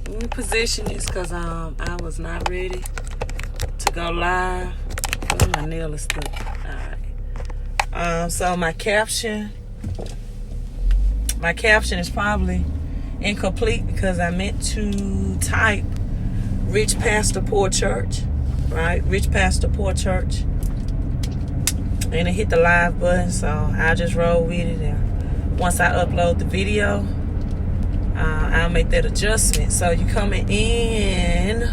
Let me position this because I was not ready to go live. Oh, my nail is stuck. Alright. So my caption is probably incomplete because I meant to type Rich Pastor Poor Church. Right? Rich Pastor Poor Church. And it hit the live button, so I'll just roll with it. And once I upload the video, I'll make that adjustment. So you coming in,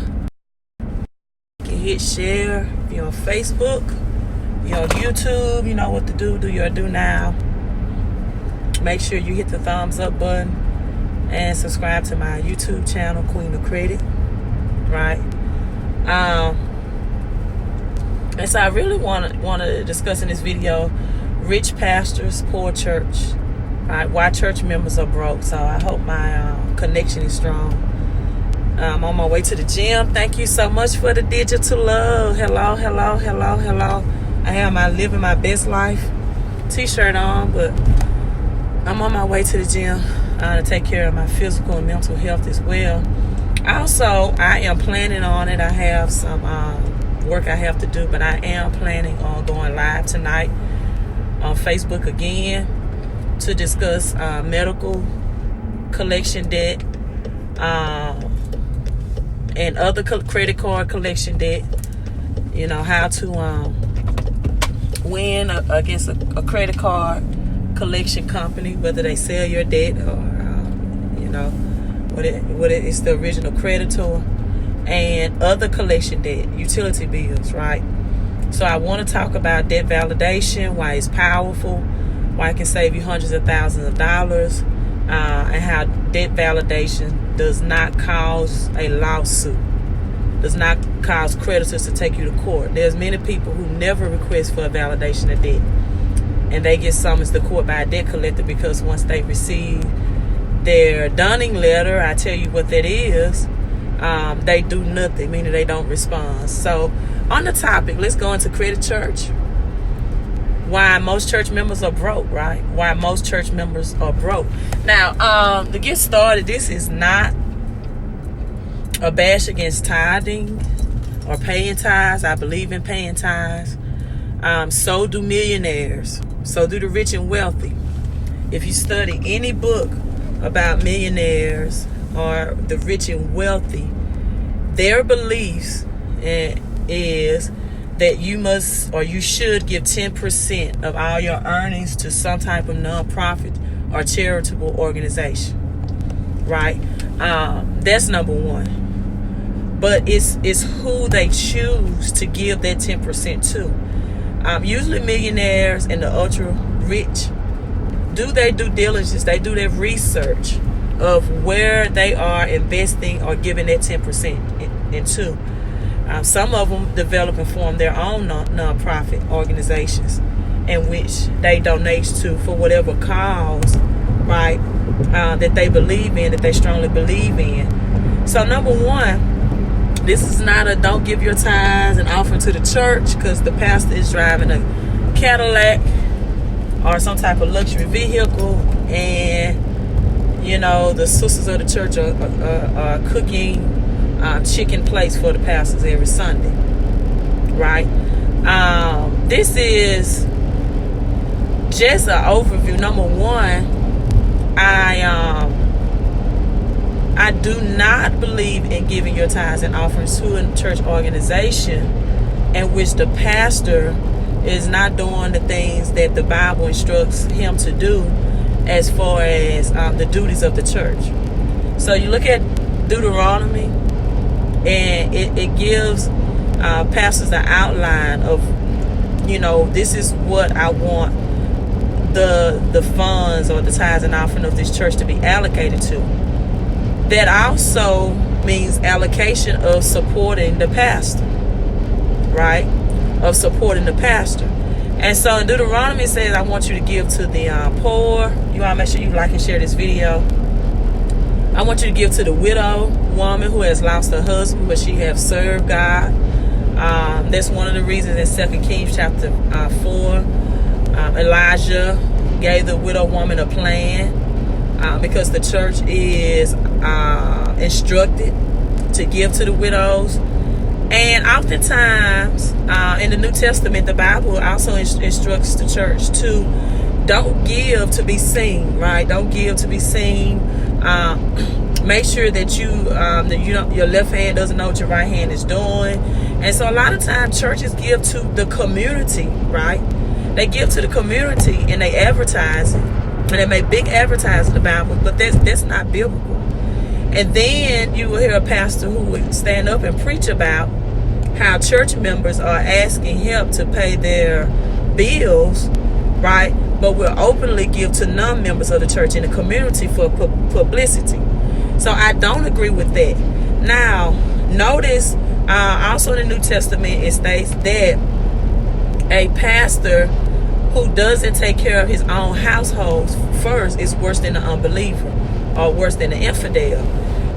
you can hit share. If you're on Facebook, you're on YouTube, you know what to do. Do your do now. Make sure you hit the thumbs up button and subscribe to my YouTube channel, Queen of Credit. Right? And so I really want to discuss in this video rich pastors, poor church. Right? Why church members are broke. So I hope my connection is strong. I'm on my way to the gym. Thank you so much for the digital love. Hello, hello, hello, hello. I have my living my best life t-shirt on, but I'm on my way to the gym to take care of my physical and mental health as well. Also, I am planning on it. I have some work I have to do, but I am planning on going live tonight on Facebook again to discuss medical collection debt and other credit card collection debt. You know, how to win against a credit card collection company, whether they sell your debt or you know, whether it's the original creditor, and other collection debt, utility bills, right? So I want to talk about debt validation, why it's powerful, why it can save you hundreds of thousands of dollars, and how debt validation does not cause a lawsuit, does not cause creditors to take you to court. There's many people who never request for a validation of debt, and they get summoned to court by a debt collector because once they receive their dunning letter, I tell you what that is, they do nothing, meaning they don't respond. So on the topic, let's go into credit church. Why most church members are broke, right? Why most church members are broke. Now, to get started, this is not a bash against tithing or paying tithes. I believe in paying tithes. So do millionaires. So do the rich and wealthy. If you study any book about millionaires or the rich and wealthy, their beliefs is that you must or you should give 10% of all your earnings to some type of nonprofit or charitable organization, right? That's number one. But it's who they choose to give that 10% to. Usually millionaires and the ultra rich do their due diligence. They do their research of where they are investing or giving that 10% into. Some of them develop and form their own non-profit organizations in which they donate to for whatever cause, right, that they believe in, that they strongly believe in. So number one, this is not a don't give your tithes and offering to the church because the pastor is driving a Cadillac or some type of luxury vehicle, and you know, the sisters of the church are cooking chicken plates for the pastors every Sunday, right? This is just an overview. Number one, I do not believe in giving your tithes and offerings to a church organization in which the pastor is not doing the things that the Bible instructs him to do as far as the duties of the church. So you look at Deuteronomy, and it gives pastors an outline of, you know, this is what I want the funds or the tithes and offering of this church to be allocated to. That also means allocation of supporting the pastor, right? Of supporting the pastor. And so in Deuteronomy it says, I want you to give to the poor. You want to make sure you like and share this video. I want you to give to the widow woman who has lost her husband, but she has served God. That's one of the reasons in 2 Kings chapter 4, Elijah gave the widow woman a plan because the church is instructed to give to the widows. And oftentimes in the New Testament, the Bible also instructs the church to don't give to be seen, right? Don't give to be seen. Make sure that your left hand doesn't know what your right hand is doing. And so a lot of times churches give to the community, right? They give to the community and they advertise it. And they make big advertising about it, but that's not biblical. And then you will hear a pastor who would stand up and preach about how church members are asking help to pay their bills, right? But will openly give to non-members of the church in the community for publicity. So I don't agree with that. Now, notice also in the New Testament, it states that a pastor who doesn't take care of his own household first is worse than an unbeliever or worse than an infidel.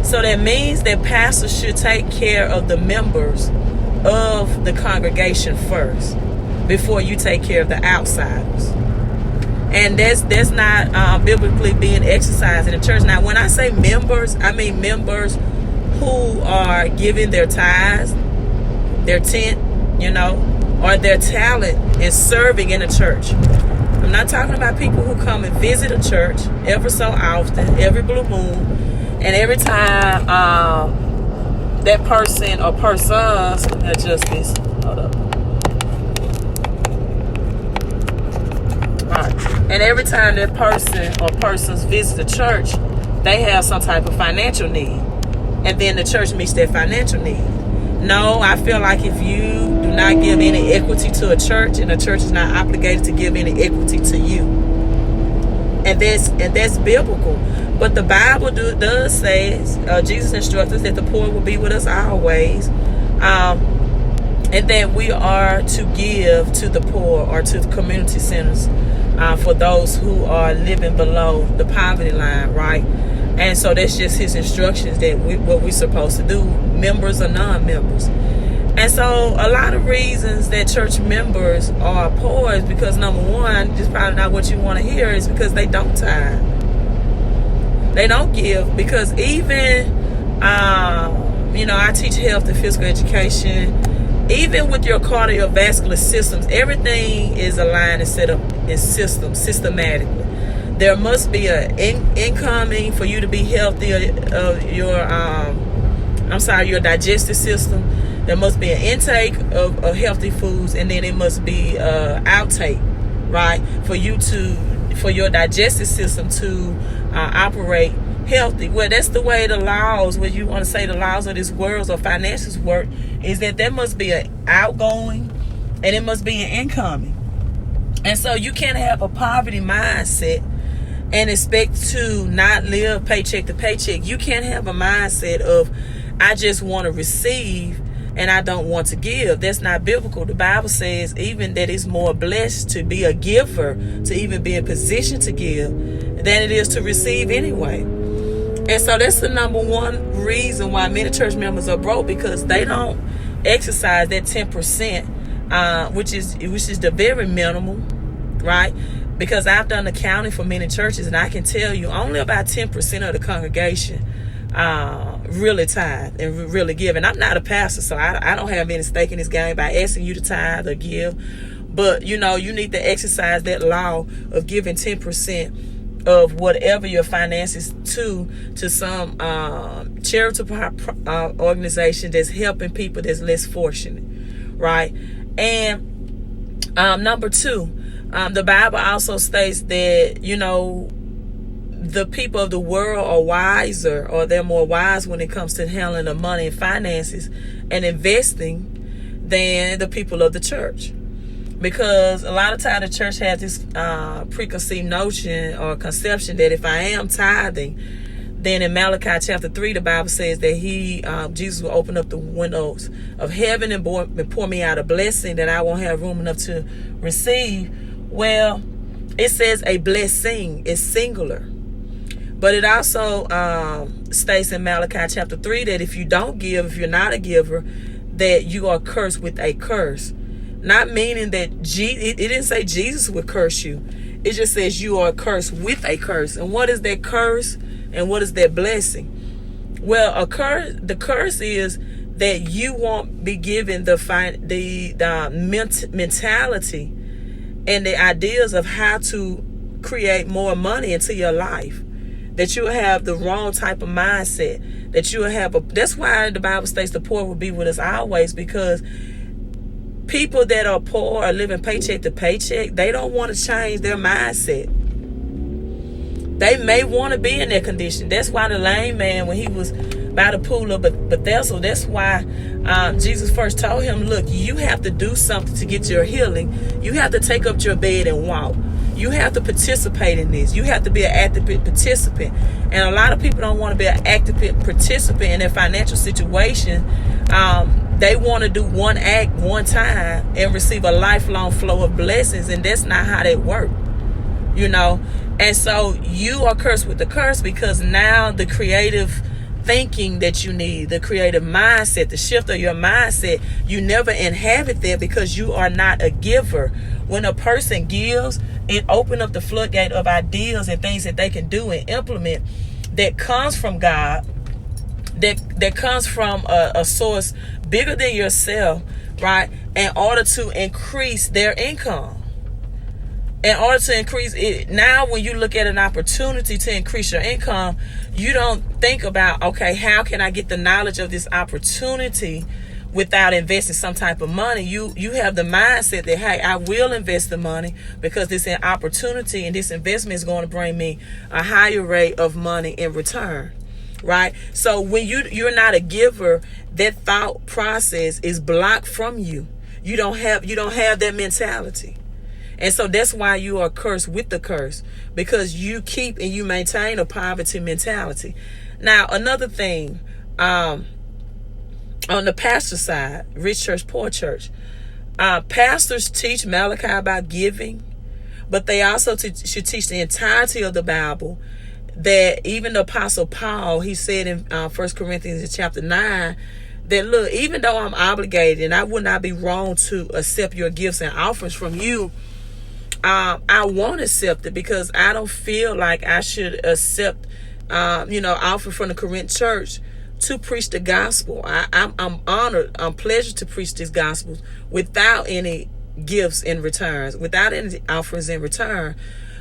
So that means that pastors should take care of the members of the congregation first before you take care of the outsiders. And that's not biblically being exercised in the church. Now, when I say members, I mean members who are giving their tithes, their tent, or their talent in serving in a church. I'm not talking about people who come and visit a church ever so often, every blue moon, and every time that person or persons, let me adjust this, hold up. All right. And every time that person or persons visit the church, they have some type of financial need. And then the church meets their financial need. No, I feel like if you do not give any equity to a church, and the church is not obligated to give any equity to you, and that's biblical. But the Bible does say, Jesus instructs us that the poor will be with us always, and that we are to give to the poor or to the community centers for those who are living below the poverty line, right? And so that's just his instructions that what we're supposed to do, members or non-members. And so a lot of reasons that church members are poor is because, number one, just probably not what you want to hear, is because they don't tithe. They don't give, because even, I teach health and physical education. Even with your cardiovascular systems, everything is aligned and set up in systems, systematically. There must be an incoming for you to be healthy your digestive system. There must be an intake of healthy foods, and then it must be outtake, right? For your digestive system to operate healthy. Well, that's the way the laws, when you want to say the laws of this world or finances work, is that there must be an outgoing and it must be an incoming. And so you can't have a poverty mindset and expect to not live paycheck to paycheck. You can't have a mindset of, I just want to receive and I don't want to give. That's not biblical. The Bible says even that it's more blessed to be a giver, to even be in position to give, than it is to receive anyway. And so that's the number one reason why many church members are broke, because they don't exercise that 10%, which is the very minimum, right? Because I've done accounting for many churches, and I can tell you only about 10% of the congregation really tithe and really give. And I'm not a pastor, so I don't have any stake in this game by asking you to tithe or give. But, you need to exercise that law of giving 10% of whatever your finances to some charitable organization that's helping people that's less fortunate, right? And number two, the Bible also states that, the people of the world are wiser, or they're more wise when it comes to handling the money and finances and investing than the people of the church. Because a lot of times the church has this preconceived notion or conception that if I am tithing, then in Malachi chapter 3, the Bible says that Jesus will open up the windows of heaven and pour me out a blessing that I won't have room enough to receive. Well, it says a blessing is singular. But it also states in Malachi chapter 3 that if you don't give, if you're not a giver, that you are cursed with a curse. Not meaning that it didn't say Jesus would curse you. It just says you are cursed with a curse. And what is that curse? And what is that blessing? Well, the curse is that you won't be given the mentality and the ideas of how to create more money into your life. That you will have the wrong type of mindset. That you will have that's why the Bible states the poor will be with us always, because people that are poor or living paycheck to paycheck, they don't want to change their mindset. They may want to be in that condition. That's why the lame man, when he was by the pool of Bethesda, that's why Jesus first told him, look, you have to do something to get your healing. You have to take up your bed and walk. You have to participate in this. You have to be an active participant. And a lot of people don't want to be an active participant in their financial situation. They want to do one act one time and receive a lifelong flow of blessings. And that's not how that works. You know, and so you are cursed with the curse, because now the creative thinking that you need, the creative mindset, the shift of your mindset, you never inhabit that because you are not a giver. When a person gives, it opens up the floodgate of ideas and things that they can do and implement that comes from God, that comes from a source bigger than yourself, right? In order to increase their income. In order to increase it, now when you look at an opportunity to increase your income, you don't think about, okay, how can I get the knowledge of this opportunity without investing some type of money? You have the mindset that, hey, I will invest the money because this is an opportunity and this investment is going to bring me a higher rate of money in return, right? So when you're not a giver, that thought process is blocked from you. You don't have that mentality. And so that's why you are cursed with the curse, because you keep and you maintain a poverty mentality. Now, another thing, on the pastor side, rich church, poor church, pastors teach Malachi about giving, but they also should teach the entirety of the Bible. That even the Apostle Paul, he said in 1 Corinthians chapter 9, that look, even though I'm obligated and I would not be wrong to accept your gifts and offerings from you, I won't accept it because I don't feel like I should accept, offer from the Corinth church to preach the gospel. I'm honored, I'm pleasured to preach this gospel without any gifts in returns, without any offerings in return.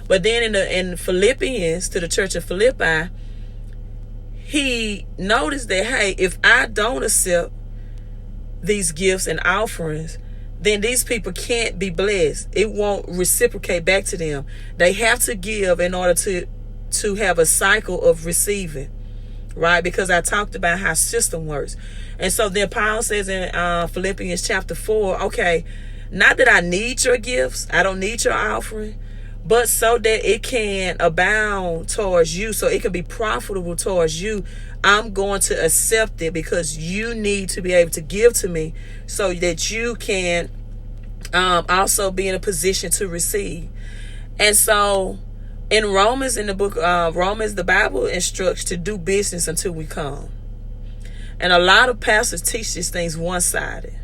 But then in Philippians, to the church of Philippi, he noticed that, hey, if I don't accept these gifts and offerings, then these people can't be blessed. It won't reciprocate back to them. They have to give in order to have a cycle of receiving, right? Because I talked about how system works. And so then Paul says in Philippians chapter 4, okay, not that I need your gifts, I don't need your offering, but so that it can abound towards you, so it can be profitable towards you, I'm going to accept it because you need to be able to give to me so that you can also be in a position to receive. And so in Romans, in the book of Romans, the Bible instructs to do business until we come. And a lot of pastors teach these things one-sided.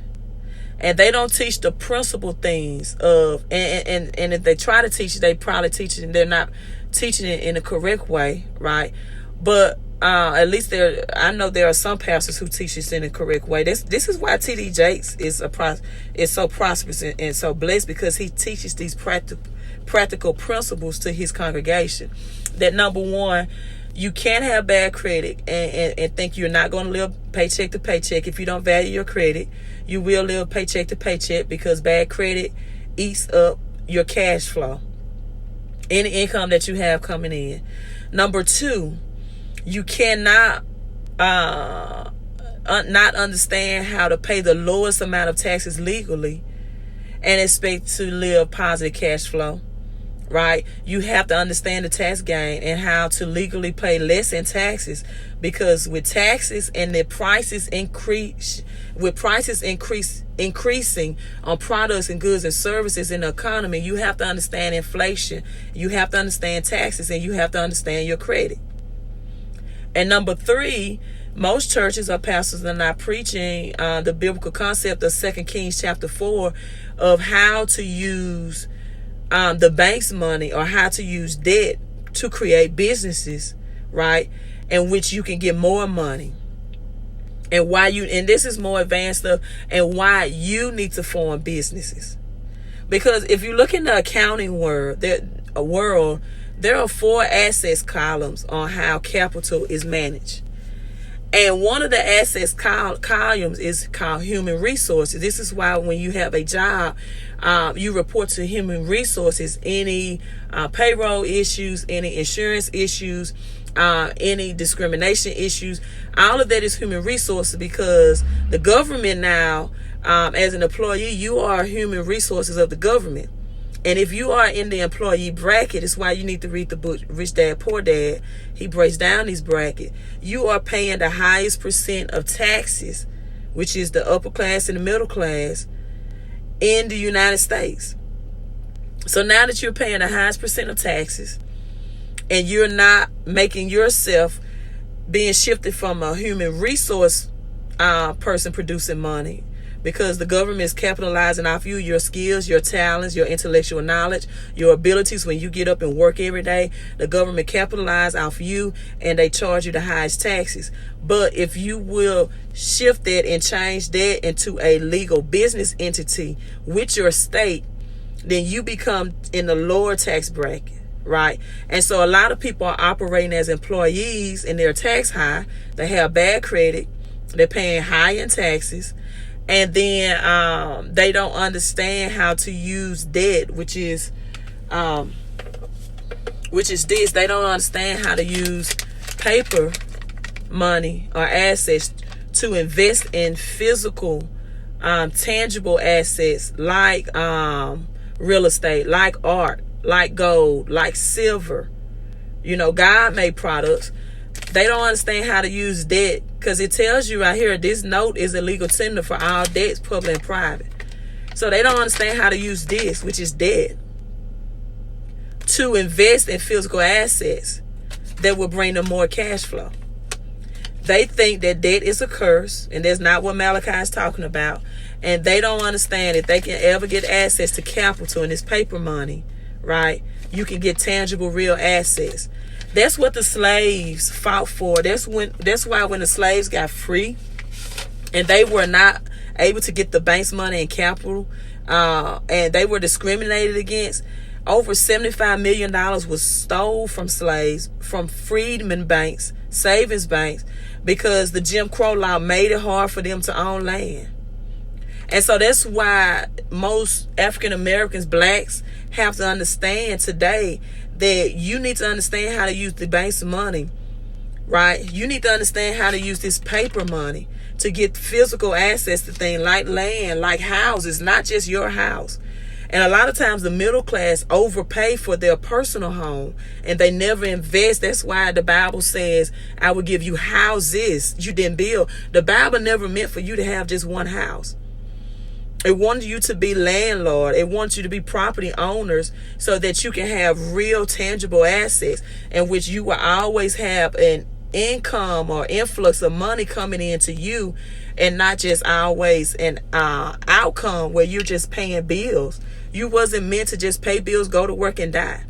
And they don't teach the principal things of, and if they try to teach it, they probably teach it and they're not teaching it in the correct way, right? But at least I know there are some pastors who teach this in the correct way. This is why T.D. Jakes is so prosperous and so blessed, because he teaches these practical principles to his congregation. That number one, you can't have bad credit and think you're not going to live paycheck to paycheck. If you don't value your credit, you will live paycheck to paycheck, because bad credit eats up your cash flow, any income that you have coming in. Number two, you cannot not understand how to pay the lowest amount of taxes legally and expect to live positive cash flow. Right? You have to understand the tax gain and how to legally pay less in taxes, because with taxes and the prices increasing on products and goods and services in the economy, you have to understand inflation, you have to understand taxes, and you have to understand your credit. And number three, most churches or pastors are not preaching the biblical concept of 2 Kings chapter 4 of how to use the bank's money or how to use debt to create businesses right? In which you can get more money. And this is more advanced stuff, and why you need to form businesses. Because if you look in the accounting world, there are 4 assets columns on how capital is managed. And one of the assets columns is called human resources. This is why when you have a job, you report to human resources any payroll issues, any insurance issues, any discrimination issues. All of that is human resources, because the government now, as an employee, you are human resources of the government. And if you are in the employee bracket, it's why you need to read the book Rich Dad Poor Dad. He breaks down these brackets. You are paying the highest percent of taxes, which is the upper class and the middle class, in the United States. So now that you're paying the highest percent of taxes, and you're not making yourself being shifted from a human resource person producing money, because the government is capitalizing off you, your skills, your talents, your intellectual knowledge, your abilities. When you get up and work every day, the government capitalizes off you, and they charge you the highest taxes. But if you will shift that and change that into a legal business entity with your state, then you become in the lower tax bracket, right? And so a lot of people are operating as employees, and they're tax high. They have bad credit. They're paying high in taxes. And then they don't understand how to use debt, which is this. They don't understand how to use paper money or assets to invest in physical, tangible assets like real estate, like art, like gold, like silver. God-made products. They don't understand how to use debt, because it tells you right here, this note is a legal tender for all debts, public and private. So they don't understand how to use this, which is debt, to invest in physical assets that will bring them more cash flow. They think that debt is a curse, and that's not what Malachi is talking about. And they don't understand that they can ever get access to capital and this paper money, right? You can get tangible, real assets. That's what the slaves fought for. That's why when the slaves got free and they were not able to get the bank's money and capital, and they were discriminated against, over $75 million was stole from slaves, from freedmen banks, savings banks, because the Jim Crow law made it hard for them to own land. And so that's why most African Americans, blacks, have to understand today that you need to understand how to use the bank's money, right? You need to understand how to use this paper money to get physical access to things like land, like houses, not just your house. And a lot of times the middle class overpay for their personal home, and they never invest. That's why the Bible says, I will give you houses you didn't build. The Bible never meant for you to have just one house. It wanted you to be landlord. It wants you to be property owners, so that you can have real tangible assets in which you will always have an income or influx of money coming into you, and not just always an outcome where you're just paying bills. You wasn't meant to just pay bills, go to work and die.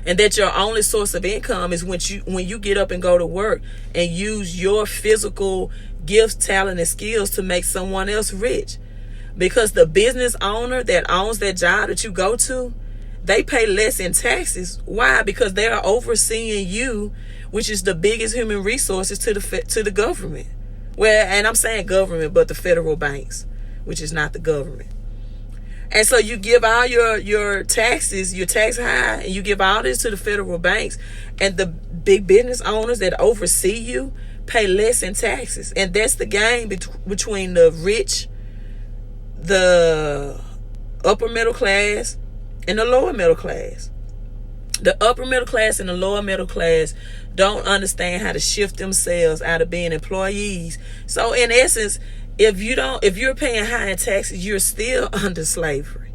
And that your only source of income is when you get up and go to work and use your physical gifts, talent, and skills to make someone else rich. Because the business owner that owns that job that you go to, they pay less in taxes. Why? Because they are overseeing you, which is the biggest human resources to the government. Well, and I'm saying government, but the federal banks, which is not the government. And so you give all your taxes, your tax high, and you give all this to the federal banks, and the big business owners that oversee you pay less in taxes. And that's the game between the rich, the upper middle class, and the lower middle class. The upper middle class and the lower middle class don't understand how to shift themselves out of being employees. So in essence, if you're paying high in taxes, you're still under slavery,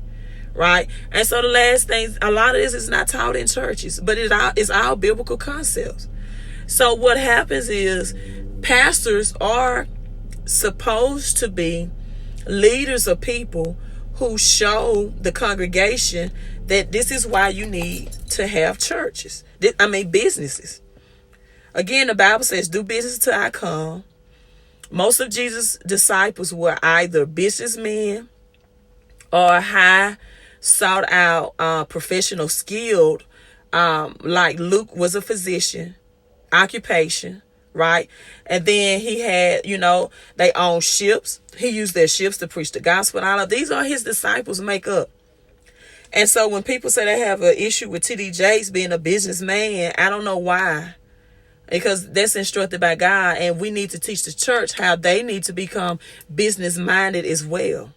right? And so the last thing, a lot of this is not taught in churches, but it's all biblical concepts. So what happens is pastors are supposed to be leaders of people who show the congregation that this is why you need to have churches. Businesses. Again, the Bible says, do business till I come. Most of Jesus' disciples were either businessmen or high sought out professional skilled, like Luke was a physician occupation, right? And then he had, they owned ships. He used their ships to preach the gospel. And all of these are his disciples make up. And so when people say they have an issue with T.D. Jakes being a businessman, I don't know why. Because that's instructed by God, and we need to teach the church how they need to become business-minded as well.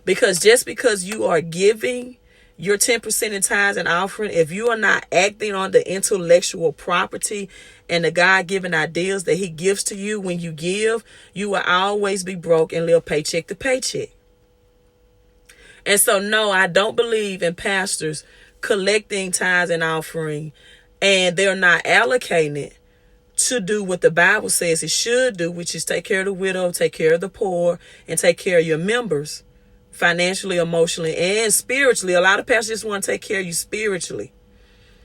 Because just because you are giving your 10% in tithes and offering, if you are not acting on the intellectual property and the God-given ideas that he gives to you when you give, you will always be broke and live paycheck to paycheck. And so, no, I don't believe in pastors collecting tithes and offering and they're not allocating it to do what the Bible says it should do, which is take care of the widow, take care of the poor, and take care of your members financially, emotionally, and spiritually. A lot of pastors just want to take care of you spiritually,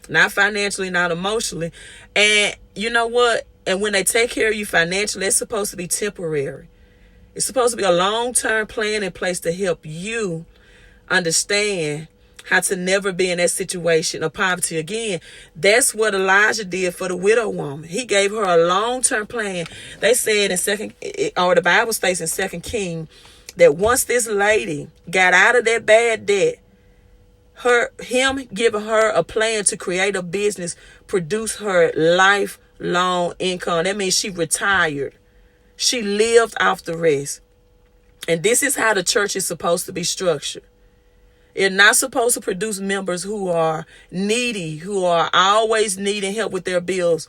not financially, not emotionally. And you know what? And when they take care of you financially, it's supposed to be temporary. It's supposed to be a long-term plan in place to help you understand how to never be in that situation of poverty again. That's what Elijah did for the widow woman. He gave her a long-term plan. They said the Bible states in 2 Kings that once this lady got out of that bad debt, him giving her a plan to create a business produced her lifelong income. That means she retired. She lived off the rest. And this is how the church is supposed to be structured. It's not supposed to produce members who are needy, who are always needing help with their bills,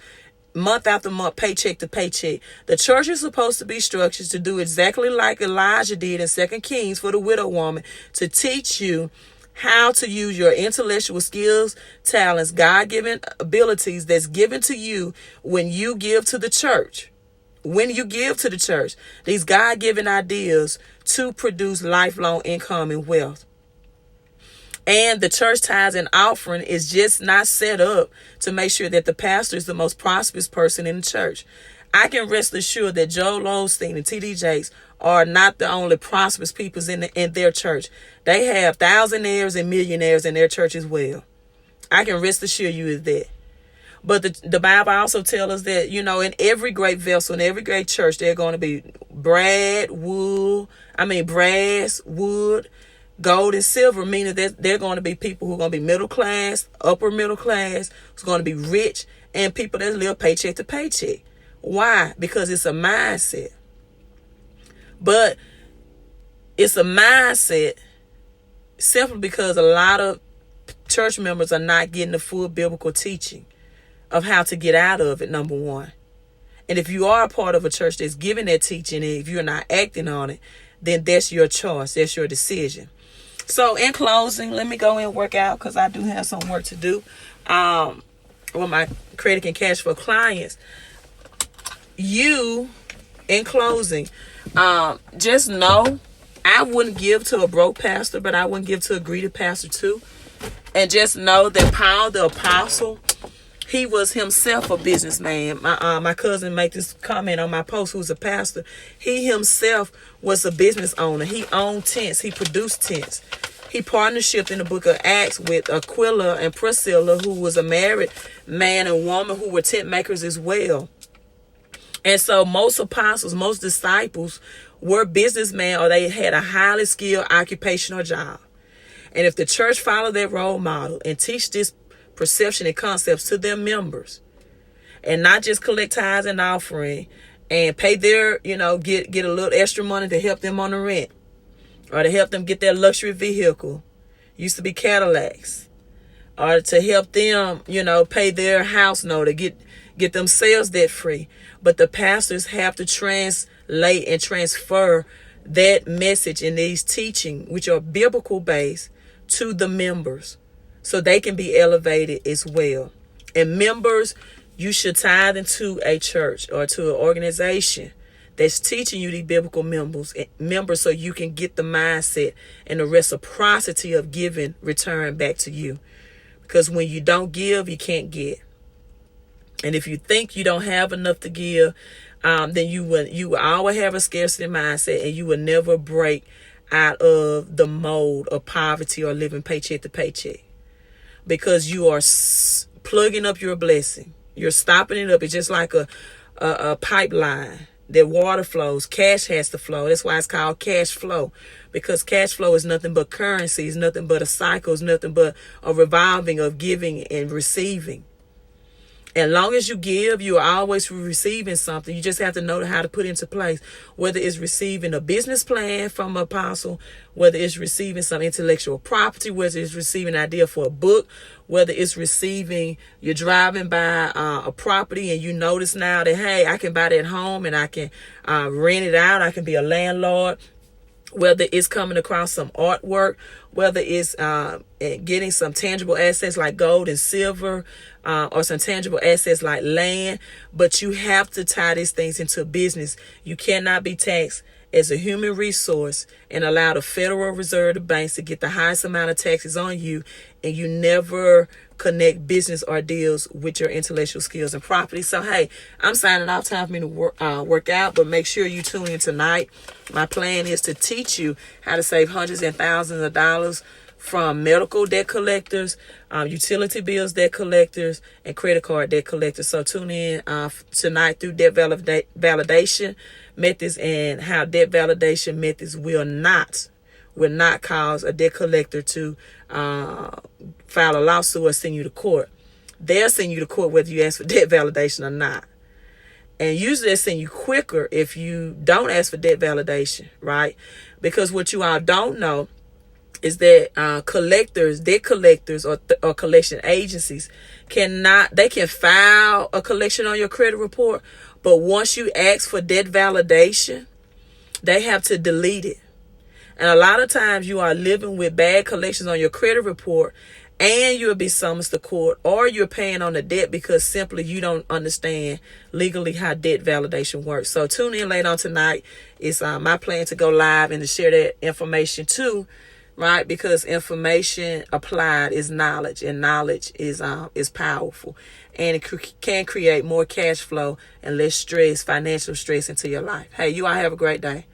month after month, paycheck to paycheck. The church is supposed to be structured to do exactly like Elijah did in 2 Kings for the widow woman, to teach you how to use your intellectual skills, talents, God-given abilities that's given to you when you give to the church. When you give to the church, these God-given ideas to produce lifelong income and wealth. And the church tithes and offering is just not set up to make sure that the pastor is the most prosperous person in the church. I can rest assured that Joel Osteen and T.D. Jakes are not the only prosperous people in their church. They have thousandaires and millionaires in their church as well. I can rest assure you of that. But the Bible also tells us that, in every great vessel, in every great church, there are going to be brass, wood, gold, and silver, meaning that they're going to be people who are going to be middle class, upper middle class, who's going to be rich, and people that live paycheck to paycheck. Why? Because it's a mindset. But it's a mindset simply because a lot of church members are not getting the full biblical teaching of how to get out of it, number one. And if you are a part of a church that's giving that teaching, and if you're not acting on it, then that's your choice. That's your decision. So in closing, let me go and work out because I do have some work to do with my credit and cash flow clients. In closing, just know I wouldn't give to a broke pastor, but I wouldn't give to a greedy pastor too. And just know that Paul the apostle, he was himself a businessman. My cousin made this comment on my post, who's a pastor. He himself was a business owner. He owned tents. He produced tents. He partnershiped in the book of Acts with Aquila and Priscilla, who was a married man and woman who were tent makers as well. And so most apostles, most disciples were businessmen, or they had a highly skilled occupational job. And if the church followed their role model and teach this perception and concepts to their members, and not just collect tithes and offering and pay their, get a little extra money to help them on the rent or to help them get their luxury vehicle, used to be Cadillacs, or to help them, pay their house note or get themselves debt free. But the pastors have to translate and transfer that message in these teaching, which are biblical based, to the members so they can be elevated as well. And members, you should tithe into a church or to an organization that's teaching you the biblical members so you can get the mindset and the reciprocity of giving return back to you. Because when you don't give, you can't get. And if you think you don't have enough to give, then you will always have a scarcity mindset, and you will never break out of the mold of poverty or living paycheck to paycheck, because you are plugging up your blessing. You're stopping it up. It's just like a pipeline. That water flows. Cash has to flow. That's why it's called cash flow, because cash flow is nothing but currency. It's nothing but a cycle. It's nothing but a revolving of giving and receiving. As long as you give, you are always receiving something. You just have to know how to put into place, whether it's receiving a business plan from an apostle, whether it's receiving some intellectual property, whether it's receiving an idea for a book, whether it's receiving, you're driving by a property and you notice now that, hey, I can buy that home and I can rent it out. I can be a landlord. Whether it's coming across some artwork, whether it's getting some tangible assets like gold and silver, or some tangible assets like land. But you have to tie these things into business. You cannot be taxed as a human resource and allow the Federal Reserve, the banks, to get the highest amount of taxes on you, and you never connect business or deals with your intellectual skills and property. So, hey, I'm signing off. Time for me to work out, but make sure you tune in tonight. My plan is to teach you how to save hundreds and thousands of dollars from medical debt collectors, utility bills debt collectors, and credit card debt collectors. So tune in tonight through debt validation methods, and how debt validation methods will not cause a debt collector to file a lawsuit or send you to court. They'll send you to court whether you ask for debt validation or not. And usually they send you quicker if you don't ask for debt validation, right? Because what you all don't know is that debt collectors or collection agencies can file a collection on your credit report, but once you ask for debt validation, they have to delete it. And a lot of times you are living with bad collections on your credit report, and you'll be summoned to court, or you're paying on the debt because simply you don't understand legally how debt validation works. So tune in later on tonight. It's my plan to go live and to share that information too, right? Because information applied is knowledge, and knowledge is powerful, and it can create more cash flow and less stress, financial stress into your life. Hey, you all have a great day.